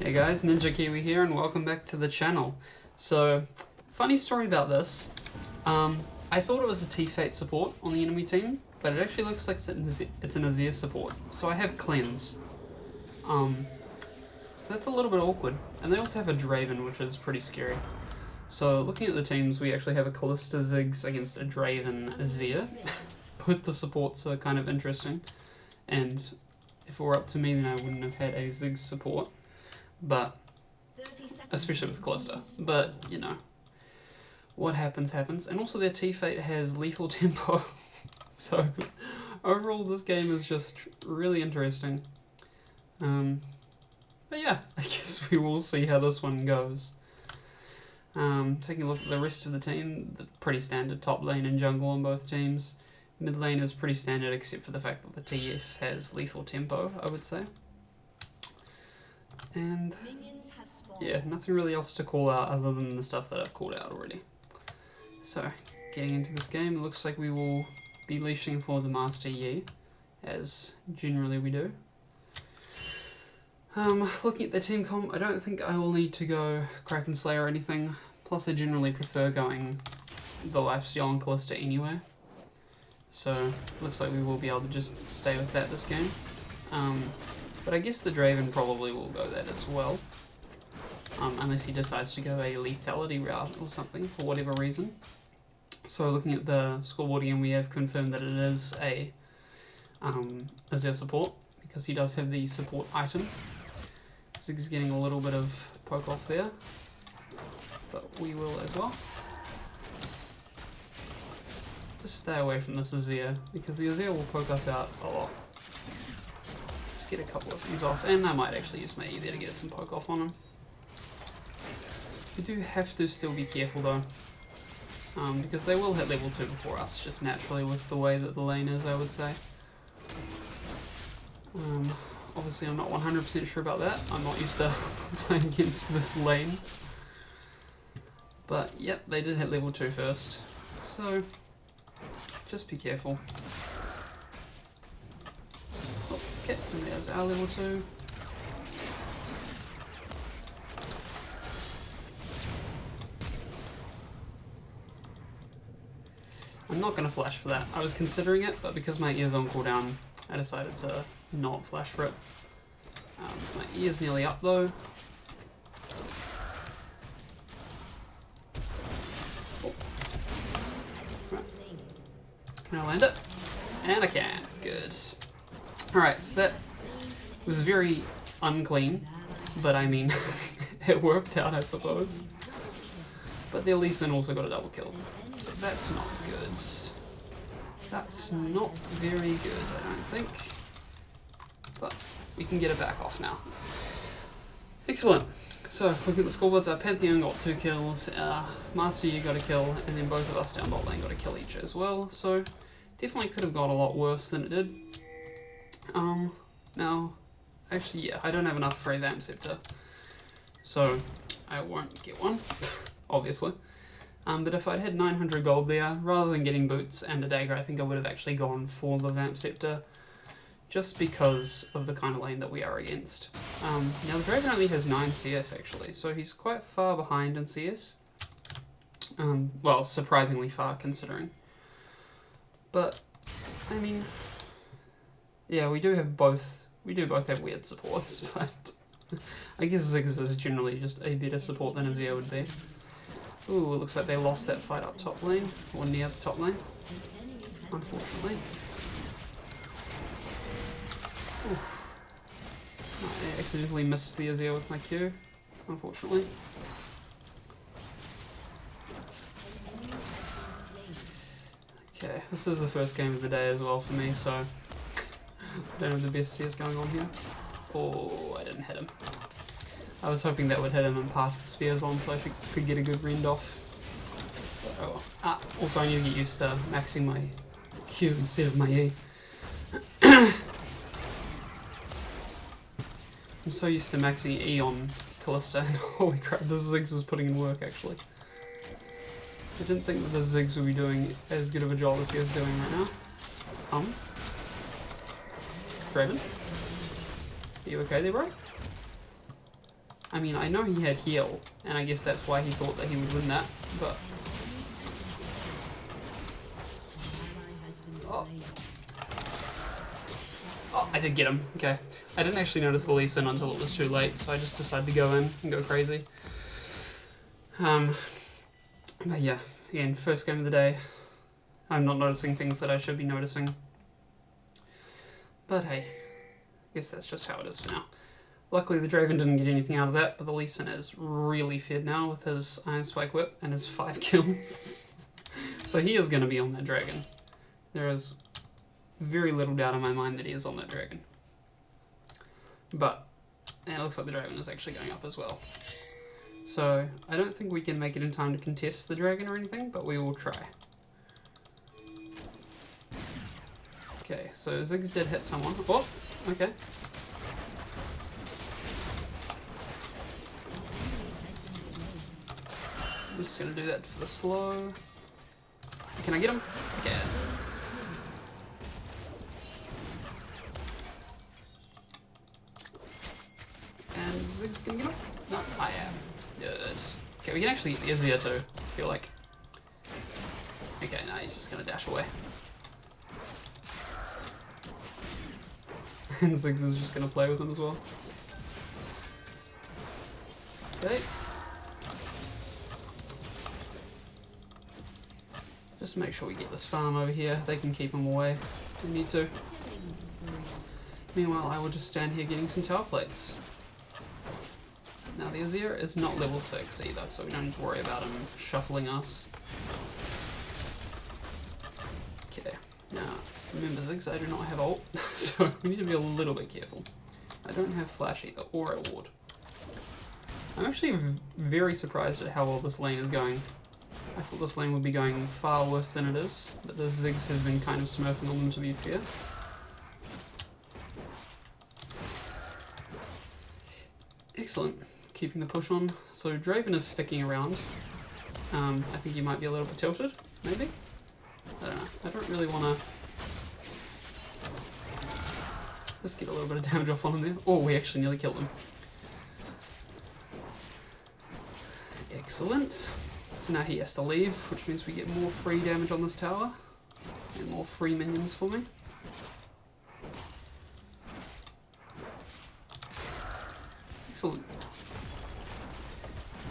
Hey guys, Ninja Kiwi here and welcome back to the channel. So, funny story about this. I thought it was a T-Fate support on the enemy team, but it actually looks like it's an Azir support. So I have Cleanse. So that's a little bit awkward. And they also have a Draven, which is pretty scary. So looking at the teams, we actually have a Kalista Ziggs against a Draven Azir. Both the supports are kind of interesting. And if it were up to me, then I wouldn't have had a Ziggs support. But, especially with Kalista. But, you know, what happens, happens. And also their T-Fate has lethal tempo. So, overall this game is just really interesting. But yeah, I guess we will see how this one goes. Taking a look at the rest of the team, pretty standard top lane and jungle on both teams. Mid lane is pretty standard except for the fact that the TF has lethal tempo, I would say. And yeah, nothing really else to call out other than the stuff that I've called out already. So, getting into this game, it looks like we will be leashing for the Master Yi, as generally we do. Looking at the team comp, I don't think I will need to go Kraken Slayer or anything, plus I generally prefer going the lifesteal on Kalista anyway. So, looks like we will be able to just stay with that this game. But I guess the Draven probably will go that as well. Unless he decides to go a lethality route or something, for whatever reason. So looking at the scoreboard again, we have confirmed that it is a Azir support, because he does have the support item. Zig's getting a little bit of poke off there, but we will as well. Just stay away from this Azir, because the Azir will poke us out a lot. Get a couple of things off, and I might actually use my E there to get some poke off on him. We do have to still be careful though, because they will hit level 2 before us, just naturally with the way that the lane is, I would say. Obviously I'm not 100% sure about that, I'm not used to playing against this lane. But yep, they did hit level 2 first, so just be careful. Okay, and there's our level 2. I'm not going to flash for that. I was considering it, but because my E is on cooldown, I decided to not flash for it. My E is nearly up though. Oh. Right. Can I land it? And I can. Good. Alright, so that was very unclean, but I mean, it worked out, I suppose. But the Lee Sin also got a double kill, so that's not good. That's not very good, I don't think. But we can get it back off now. Excellent. So, looking at the scoreboards, our Pantheon got 2 kills, Master Yi got a kill, and then both of us down bot lane got a kill each as well, so definitely could have got a lot worse than it did. Now, actually, yeah, I don't have enough for a Vamp Scepter, so I won't get one, obviously. But if I'd had 900 gold there, rather than getting boots and a dagger, I think I would have actually gone for the Vamp Scepter, just because of the kind of lane that we are against. Now, the Draven only has 9 CS, actually, so he's quite far behind in CS. Well, surprisingly far, considering. But, I mean, yeah, we do both have weird supports, but I guess Ziggs is generally just a better support than Azir would be. Ooh, it looks like they lost that fight up top lane, or near the top lane, unfortunately. Oof. I accidentally missed the Azir with my Q, unfortunately. Okay, this is the first game of the day as well for me, so I don't have the best CS going on here. Oh, I didn't hit him. I was hoping that would hit him and pass the spears on so I could get a good rend off. But, oh well. Also I need to get used to maxing my Q instead of my E. I'm so used to maxing E on Kalista, and holy crap, this Ziggs is putting in work actually. I didn't think that the Ziggs would be doing as good of a job as he is doing right now. Draven? Are you okay there, bro? I mean, I know he had heal, and I guess that's why he thought that he would win that, but... Oh. Oh, I did get him. Okay. I didn't actually notice the Lee Sin until it was too late, so I just decided to go in and go crazy. But yeah, again, first game of the day. I'm not noticing things that I should be noticing. But hey, I guess that's just how it is for now. Luckily the Draven didn't get anything out of that, but the Lee Sin is really fed now with his Iron Spike Whip and his 5 kills. So he is going to be on that dragon. There is very little doubt in my mind that he is on that dragon. But and it looks like the dragon is actually going up as well. So I don't think we can make it in time to contest the dragon or anything, but we will try. Okay, so Ziggs did hit someone. Oh, okay. I'm just gonna do that for the slow. Can I get him? I can. And Ziggs gonna get him? No, I am. Good. Okay, we can actually get the Azir too, I feel like. Okay, no, he's just gonna dash away. And Ziggs is just gonna play with him as well. Okay. Just make sure we get this farm over here. They can keep him away if we need to. Meanwhile, I will just stand here getting some tower plates. Now the Azir is not level 6 either, so we don't need to worry about him shuffling us. Okay, now remember Ziggs, I do not have ult, so we need to be a little bit careful. I don't have flash either, or a ward. I'm actually very surprised at how well this lane is going. I thought this lane would be going far worse than it is, but the Ziggs has been kind of smurfing on them, to be fair. Excellent. Keeping the push on. So Draven is sticking around. I think he might be a little bit tilted, maybe? I don't know. I don't really want to... Let's get a little bit of damage off on him there. Oh, we actually nearly killed him. Excellent. So now he has to leave, which means we get more free damage on this tower. And more free minions for me. Excellent.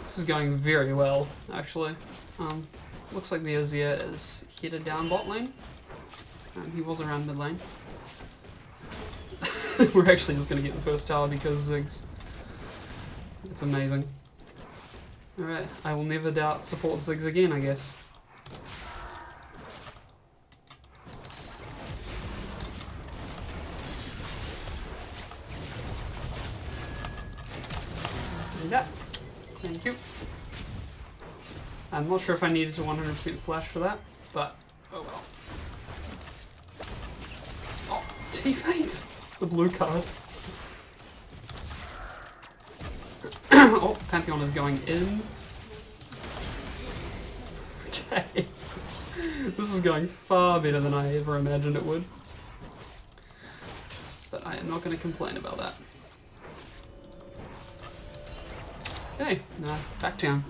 This is going very well, actually. Looks like the Azir is headed down bot lane. He was around mid lane. We're actually just going to get the first tower because Ziggs. It's amazing. Alright, I will never doubt support Ziggs again, I guess. Yeah. Thank you. I'm not sure if I needed to 100% flash for that, but oh well. Oh, T-Fate! The blue card. Oh, Pantheon is going in. Okay. This is going far better than I ever imagined it would. But I am not going to complain about that. Okay, now back down.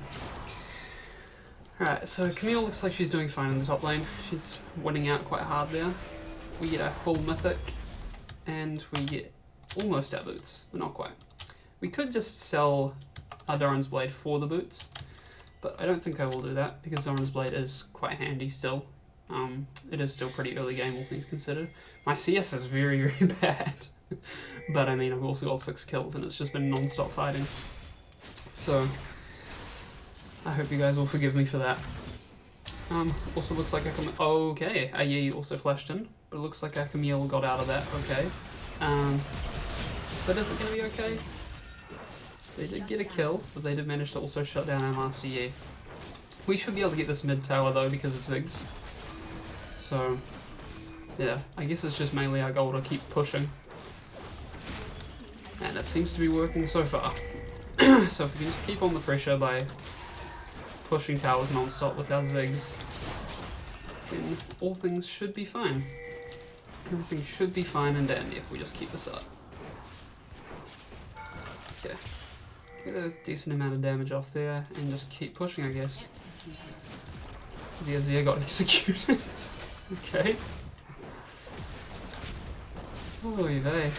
Alright, so Camille looks like she's doing fine in the top lane. She's winning out quite hard there. We get our full mythic, and we get almost our boots, but not quite. We could just sell our Doran's Blade for the boots, but I don't think I will do that, because Doran's Blade is quite handy still. It is still pretty early game, all things considered. My CS is very, very bad. But I mean, I've also got 6 kills, and it's just been non-stop fighting. So, I hope you guys will forgive me for that. Also looks like I can... Okay, Aye also flashed in, but it looks like our Camille got out of that, okay. But is it going to be okay? They did get a kill, but they did manage to also shut down our Master Yi. We should be able to get this mid tower though because of Ziggs. So, yeah, I guess it's just mainly our goal to keep pushing. And it seems to be working so far. So if we can just keep on the pressure by pushing towers non-stop with our Ziggs, then all things should be fine. Everything should be fine and dandy if we just keep this up. Okay. Get a decent amount of damage off there and just keep pushing, I guess. The Azir got executed. Okay. Oy vey.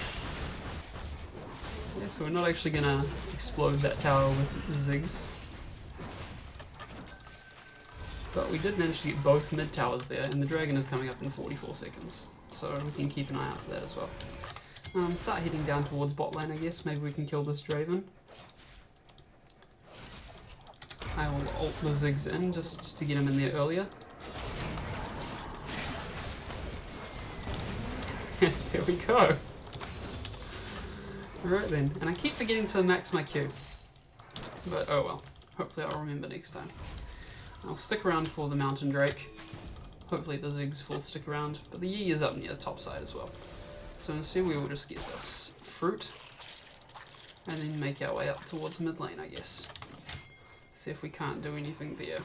Yeah, so we're not actually gonna explode that tower with Ziggs. But we did manage to get both mid towers there, and the dragon is coming up in 44 seconds. So we can keep an eye out for that as well. Start heading down towards bot lane, I guess. Maybe we can kill this Draven. I will ult the Ziggs in just to get him in there earlier. There we go. Alright then, and I keep forgetting to max my Q. But oh well, hopefully I'll remember next time. I'll stick around for the Mountain Drake. Hopefully the Ziggs will stick around, but the Yi is up near the top side as well. So instead we will just get this fruit, and then make our way up towards mid lane, I guess. See if we can't do anything there.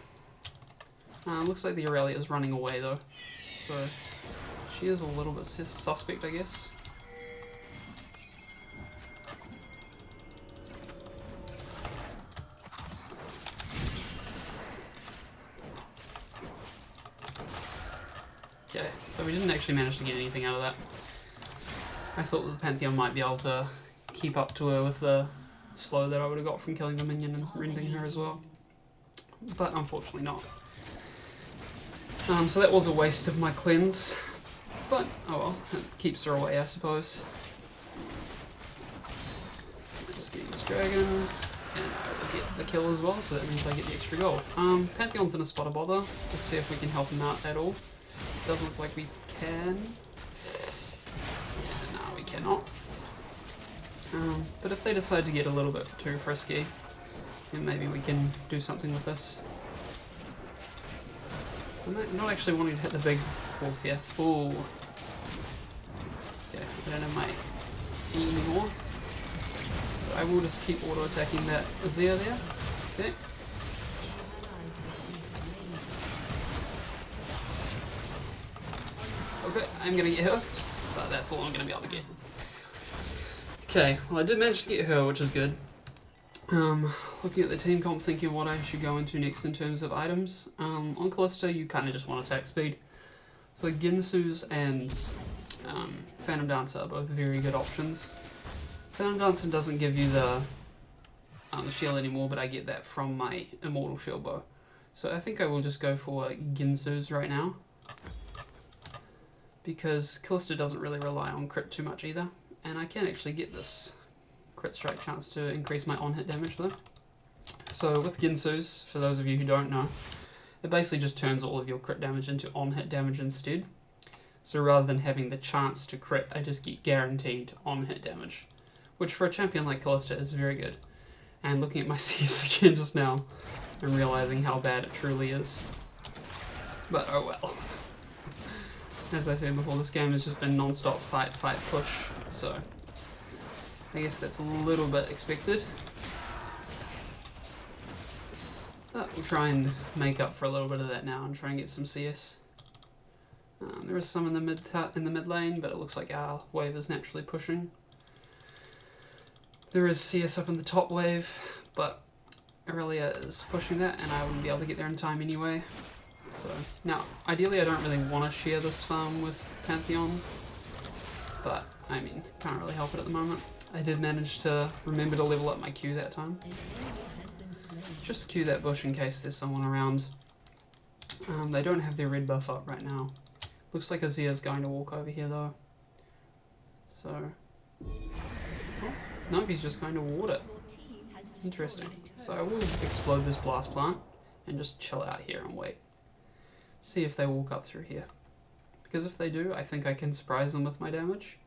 Looks like the Aurelia is running away though, so she is a little bit suspect, I guess. Okay, so we didn't actually manage to get anything out of that. I thought that the Pantheon might be able to keep up to her with the slow that I would have got from killing the minion and rending her as well. But unfortunately not. So that was a waste of my cleanse. But, oh well, it keeps her away, I suppose. Just getting this dragon, and I will get the kill as well, so that means I get the extra gold. Pantheon's in a spot of bother. Let's see if we can help him out at all. Doesn't look like we can. Yeah, no, we cannot. But if they decide to get a little bit too frisky, then maybe we can do something with this. I'm not actually wanting to hit the big wolf here. Ooh. Okay, I don't have my E anymore. But I will just keep auto-attacking that Azir there. Okay. Okay, I'm gonna get her, but that's all I'm gonna be able to get. Okay, well I did manage to get her, which is good. Looking at the team comp, thinking what I should go into next in terms of items. On Kalista, you kind of just want attack speed. So Ginsu's and Phantom Dancer are both very good options. Phantom Dancer doesn't give you the shield anymore, but I get that from my Immortal Shield Bow. So I think I will just go for Ginsu's right now. Because Kalista doesn't really rely on crit too much either. And I can actually get this crit strike chance to increase my on-hit damage though. So with Ginsu's, for those of you who don't know, it basically just turns all of your crit damage into on-hit damage instead. So rather than having the chance to crit, I just get guaranteed on-hit damage. Which for a champion like Kalista is very good. And looking at my CS again just now, I'm realizing how bad it truly is. But oh well. As I said before, this game has just been non-stop fight, fight, push, so I guess that's a little bit expected. But we'll try and make up for a little bit of that now and try and get some CS. There is some in the mid lane, but it looks like our wave is naturally pushing. There is CS up in the top wave, but Aurelia is pushing that, and I wouldn't be able to get there in time anyway. So, now, ideally I don't really want to share this farm with Pantheon, but, I mean, can't really help it at the moment. I did manage to remember to level up my Q that time. Just Q that bush in case there's someone around. They don't have their red buff up right now. Looks like Azir's going to walk over here though. So, oh, nope, he's just going to ward it. Interesting. So I will explode this blast plant and just chill out here and wait. See if they walk up through here. Because if they do, I think I can surprise them with my damage.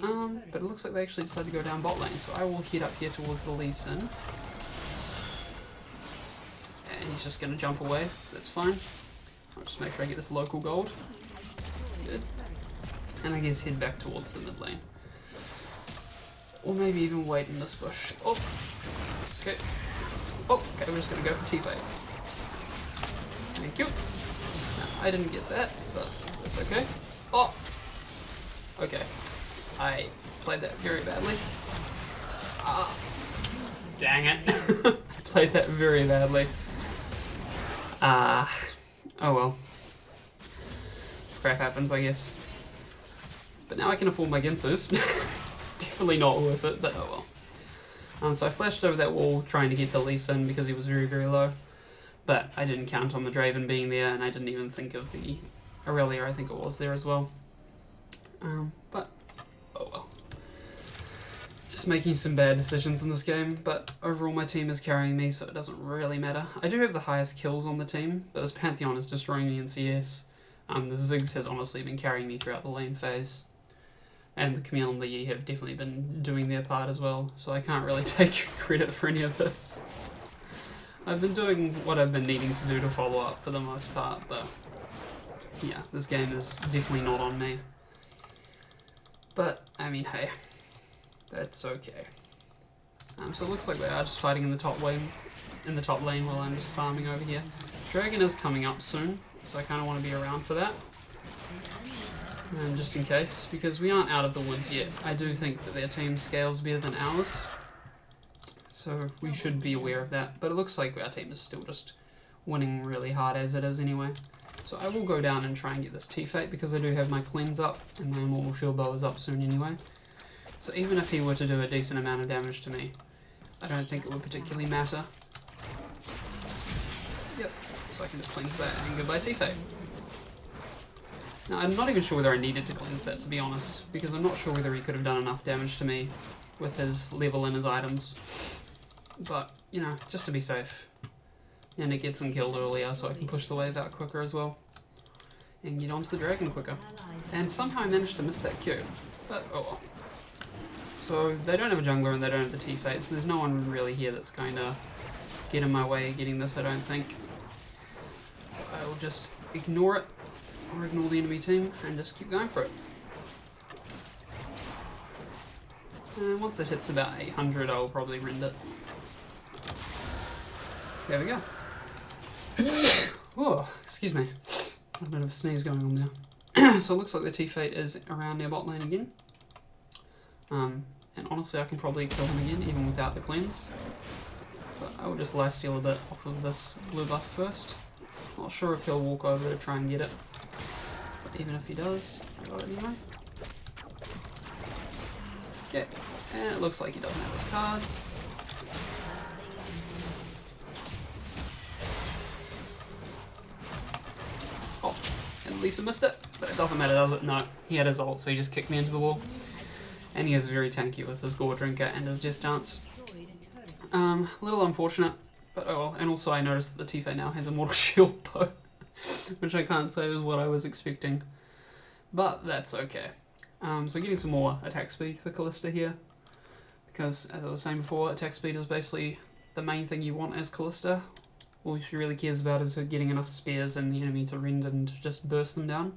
But it looks like they actually decided to go down bot lane, so I will head up here towards the Lee Sin. And he's just going to jump away, so that's fine. I'll just make sure I get this local gold. Good. And I guess head back towards the mid lane. Or maybe even wait in this bush. Oh! Okay. Oh, okay, we're just going to go for T-Fade. Thank you. No, I didn't get that, but that's okay. Oh! Okay. I played that very badly. Ah. Dang it. I played that very badly. Oh well. Crap happens, I guess. But now I can afford my Ginsus. Definitely not worth it, but oh well. So I flashed over that wall trying to get the Kalista in because he was very, very low. But I didn't count on the Draven being there, and I didn't even think of the Aurelia, I think it was there as well. But, oh well. Just making some bad decisions in this game, but overall my team is carrying me, so it doesn't really matter. I do have the highest kills on the team, but this Pantheon is destroying me in CS. The Ziggs has honestly been carrying me throughout the lane phase. And the Camille and the Yi have definitely been doing their part as well, so I can't really take credit for any of this. I've been doing what I've been needing to do to follow up for the most part, but yeah, this game is definitely not on me. But, I mean, hey, that's okay. So it looks like they are just fighting in the top lane while I'm just farming over here. Dragon is coming up soon, so I kind of want to be around for that. Just in case, because we aren't out of the woods yet. I do think that their team scales better than ours, so we should be aware of that. But it looks like our team is still just winning really hard as it is anyway. So I will go down and try and get this T-Fate because I do have my cleanse up and my Immortal Shield Bow is up soon anyway. So even if he were to do a decent amount of damage to me, I don't think it would particularly matter. Yep, so I can just cleanse that and goodbye T-Fate. Now, I'm not even sure whether I needed to cleanse that, to be honest, because I'm not sure whether he could have done enough damage to me with his level and his items. But, you know, just to be safe. And it gets him killed earlier, so I can push the wave out quicker as well. And get onto the dragon quicker. And somehow I managed to miss that Q. But, oh well. So, they don't have a jungler and they don't have the T-Fate, so there's no one really here that's going to get in my way getting this, I don't think. So I will just ignore it. Or ignore the enemy team and just keep going for it. And once it hits about 800, I'll probably rend it. There we go. Oh, excuse me. A bit of a sneeze going on there. So it looks like the T-Fate is around their bot lane again. And honestly, I can probably kill him again, even without the cleanse. But I will just lifesteal a bit off of this blue buff first. Not sure if he'll walk over to try and get it. Even if he does, I got it anyway. Okay, and it looks like he doesn't have his card. Oh, and Lisa missed it, but it doesn't matter, does it? No, he had his ult, so he just kicked me into the wall. And he is very tanky with his Gore Drinker and his Just Dance. A little unfortunate, but oh well. And also I noticed that the T-Fate now has a Mortal Shield Bow. Which I can't say is what I was expecting. But that's okay. So getting some more attack speed for Kalista here. Because, as I was saying before, attack speed is basically the main thing you want as Kalista. All she really cares about is getting enough spears in the enemy to rend and just burst them down.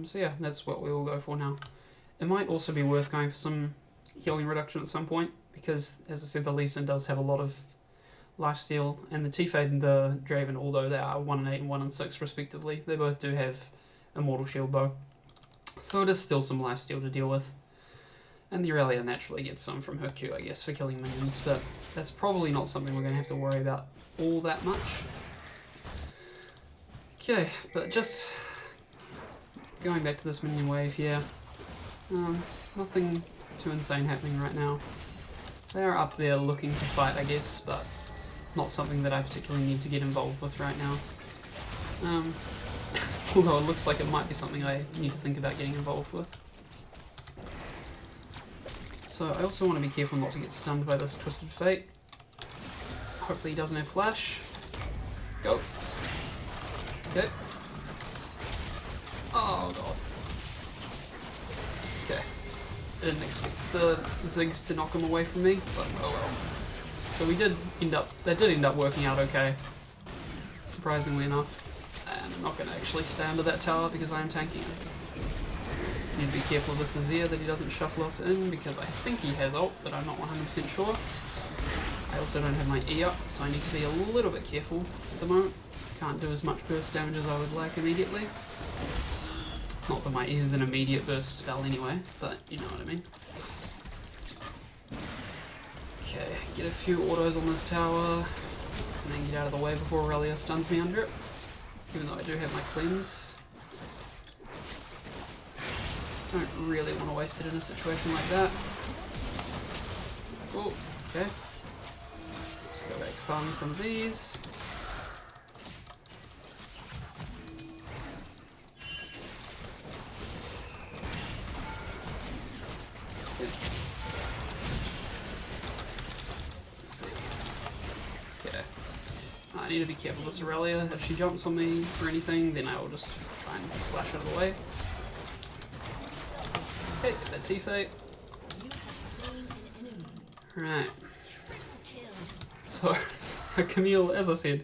So yeah, that's what we will go for now. It might also be worth going for some healing reduction at some point. Because, as I said, the Lee Sin does have a lot of lifesteal, and the T-Fate and the Draven, although they are 1 and 8 and 1 and 6 respectively, they both do have Immortal Shield Bow. So it is still some lifesteal to deal with. And the Aurelia naturally gets some from her Q, I guess, for killing minions, but that's probably not something we're going to have to worry about all that much. Okay, but just going back to this minion wave here, nothing too insane happening right now. They are up there looking to fight, I guess, but not something that I particularly need to get involved with right now. Although it looks like it might be something I need to think about getting involved with. So I also want to be careful not to get stunned by this Twisted Fate. Hopefully he doesn't have flash. Go. Okay. Oh god. Okay. I didn't expect the Ziggs to knock him away from me, but oh well. So they did end up working out okay, surprisingly enough. And I'm not going to actually stay under that tower because I am tanking him. Need to be careful of this Azir that he doesn't shuffle us in because I think he has ult, but I'm not 100% sure. I also don't have my E up, so I need to be a little bit careful at the moment. Can't do as much burst damage as I would like immediately. Not that my E is an immediate burst spell anyway, but you know what I mean. Okay, get a few autos on this tower, and then get out of the way before Aurelia stuns me under it. Even though I do have my cleanse. Don't really want to waste it in a situation like that. Oh, okay. Let's go back to farming some of these. Let's see. Okay. I need to be careful with this Aurelia. If she jumps on me or anything, then I will just try and flash out of the way. Okay, get that T-Fate. Right. So, Camille, as I said,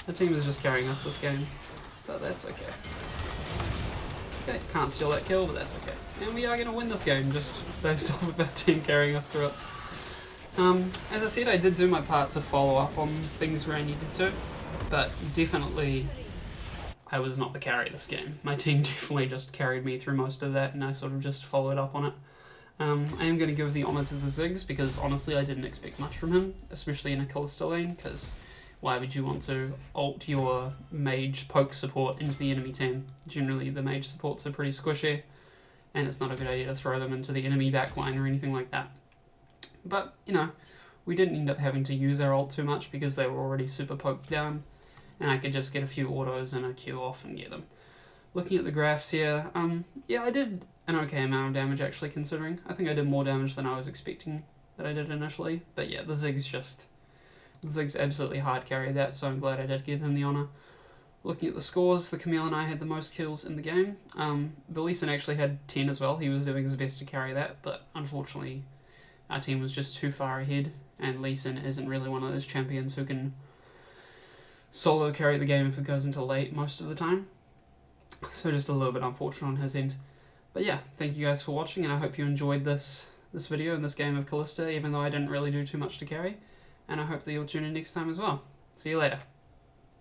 the team is just carrying us this game, but that's okay. Okay, can't steal that kill, but that's okay. And we are going to win this game, just based off of our team carrying us through it. As I said, I did do my part to follow up on things where I needed to, but definitely I was not the carry this game. My team definitely just carried me through most of that, and I sort of just followed up on it. I am going to give the honour to the Ziggs, because honestly I didn't expect much from him, especially in a Kalista lane, because why would you want to ult your mage poke support into the enemy team? Generally the mage supports are pretty squishy, and it's not a good idea to throw them into the enemy backline or anything like that. But, you know, we didn't end up having to use our ult too much because they were already super poked down, and I could just get a few autos and a Q off and get them. Looking at the graphs here, yeah, I did an okay amount of damage actually, considering. I think I did more damage than I was expecting that I did initially, but yeah, the Ziggs absolutely hard carried that, so I'm glad I did give him the honour. Looking at the scores, the Camille and I had the most kills in the game. The Lee Sin actually had 10 as well. He was doing his best to carry that, but unfortunately our team was just too far ahead, and Lee Sin isn't really one of those champions who can solo carry the game if it goes into late most of the time. So just a little bit unfortunate on his end. But yeah, thank you guys for watching, and I hope you enjoyed this video and this game of Kalista, even though I didn't really do too much to carry. And I hope that you'll tune in next time as well. See you later.